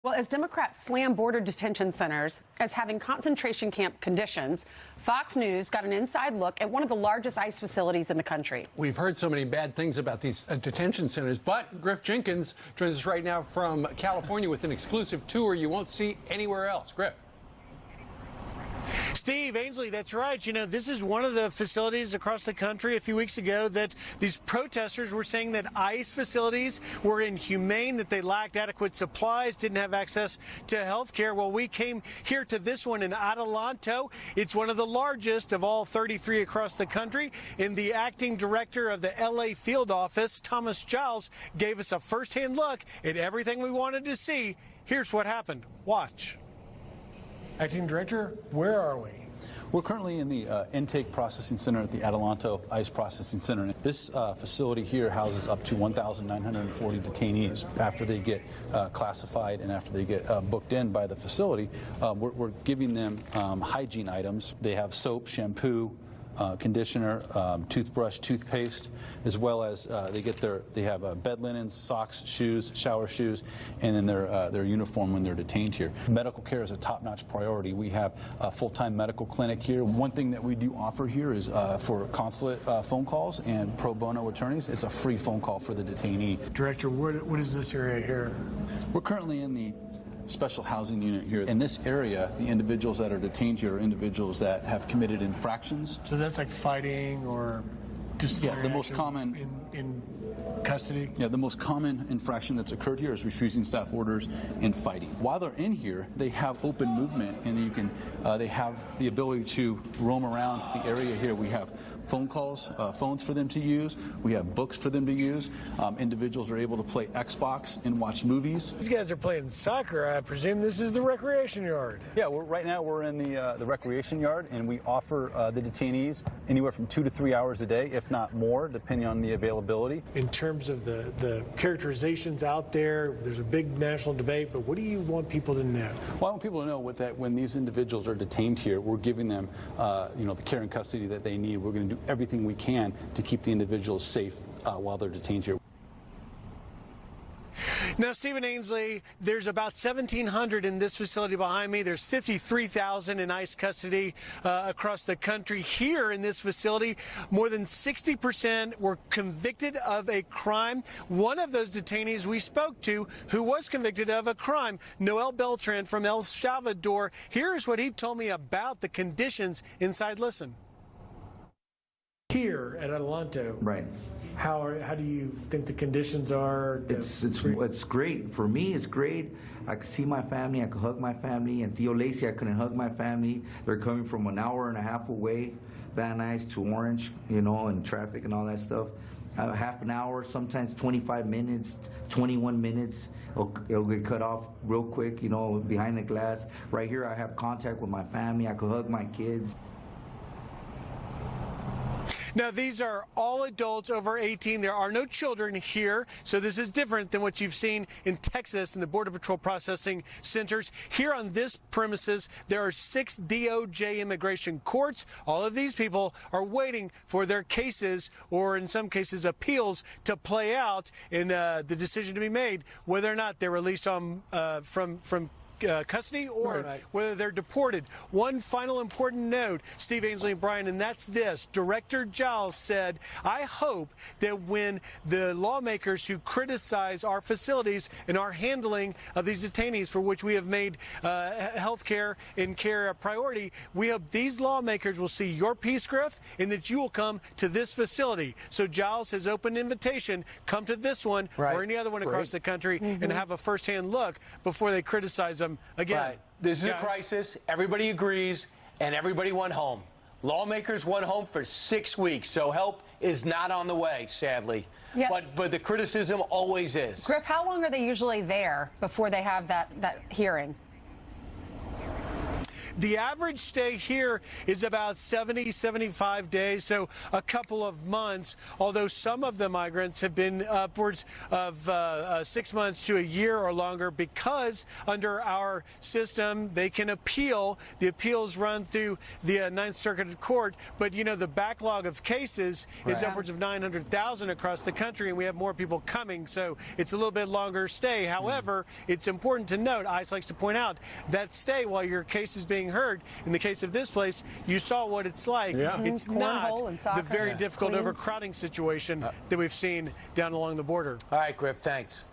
Well, as Democrats slam border detention centers as having concentration camp conditions, Fox News got an inside look at one of the largest ICE facilities in the country. We've heard so many bad things about these detention centers, but Griff Jenkins joins us right now from California with an exclusive tour you won't see anywhere else. Griff. Steve, Ainsley, that's right. You know, this is one of the facilities across the country a few weeks ago that these protesters were saying that ICE facilities were inhumane, that they lacked adequate supplies, didn't have access to health care. Well, we came here to this one in Adelanto. It's one of the largest of all 33 across the country. And the acting director of the LA field office, Thomas Giles, gave us a firsthand look at everything we wanted to see. Here's what happened. Watch. Acting Director, where are we? We're currently in the intake processing center at the Adelanto ICE processing center. This facility here houses up to 1,940 detainees. After they get classified and after they get booked in by the facility, we're giving them hygiene items. They have soap, shampoo, conditioner, toothbrush, toothpaste, as well as they have bed linens, socks, shoes, shower shoes, and then their uniform when they're detained here. Medical care is a top-notch priority. We have a full-time medical clinic here. One thing that we do offer here is for consulate phone calls and pro bono attorneys, it's a free phone call for the detainee. Director, what is this area here? We're currently in the special housing unit here. In this area, the individuals that are detained here are individuals that have committed infractions. So that's like fighting or disciplinary the most common in custody? Yeah, the most common infraction that's occurred here is refusing staff orders and fighting. While they're in here, they have open movement, and they have the ability to roam around the area here. We have phones for them to use. We have books for them to use. Individuals are able to play Xbox and watch movies. These guys are playing soccer. I presume this is the recreation yard. Yeah, right now we're in the recreation yard, and we offer the detainees anywhere from 2 to 3 hours a day, if not more, depending on the availability. In terms of the characterizations out there, there's a big national debate, but what do you want people to know? Well, I want people to know that when these individuals are detained here, we're giving them the care and custody that they need. We're going to do everything we can to keep the individuals safe while they're detained here. Now, Stephen Ainsley, there's about 1,700 in this facility behind me. There's 53,000 in ICE custody across the country. Here in this facility, more than 60% were convicted of a crime. One of those detainees we spoke to who was convicted of a crime, Noel Beltran from El Salvador. Here's what he told me about the conditions inside. Listen. Here at Adelanto, right? How do you think the conditions are? It's great for me. It's great. I could see my family. I could hug my family. And Theo Lacey, I couldn't hug my family. They're coming from an hour and a half away, Van Nuys to Orange, and traffic and all that stuff. Half an hour, sometimes 25 minutes, 21 minutes. It'll get cut off real quick, behind the glass. Right here, I have contact with my family. I could hug my kids. Now, these are all adults over 18. There are no children here, so this is different than what you've seen in Texas in the Border Patrol processing centers. Here on this premises, there are 6 DOJ immigration courts. All of these people are waiting for their cases, or in some cases appeals, to play out and the decision to be made whether or not they're released on from custody or whether they're deported. One final important note, Steve, Ainsley, and Brian, and that's this. Director Giles said, I hope that when the lawmakers who criticize our facilities and our handling of these detainees, for which we have made health care and care a priority, we hope these lawmakers will see your peace, Griff, and that you will come to this facility. So Giles has opened an invitation. Come to this one or any other one across the country and have a firsthand look before they criticize them again. Right. This is a crisis. Everybody agrees, and everybody went home. Lawmakers went home for 6 weeks, so help is not on the way, sadly. Yep. But the criticism always is. Griff, how long are they usually there before they have that hearing? The average stay here is about 70, 75 days, so a couple of months, although some of the migrants have been upwards of 6 months to a year or longer, because under our system they can appeal. The appeals run through the Ninth Circuit Court, but you know the backlog of cases is upwards of 900,000 across the country, and we have more people coming, so it's a little bit longer stay. However, it's important to note, ICE likes to point out, that stay while your case is being heard, in the case of this place, you saw what it's like. It's not the very difficult overcrowding situation that we've seen down along the border. All right, Griff, thanks.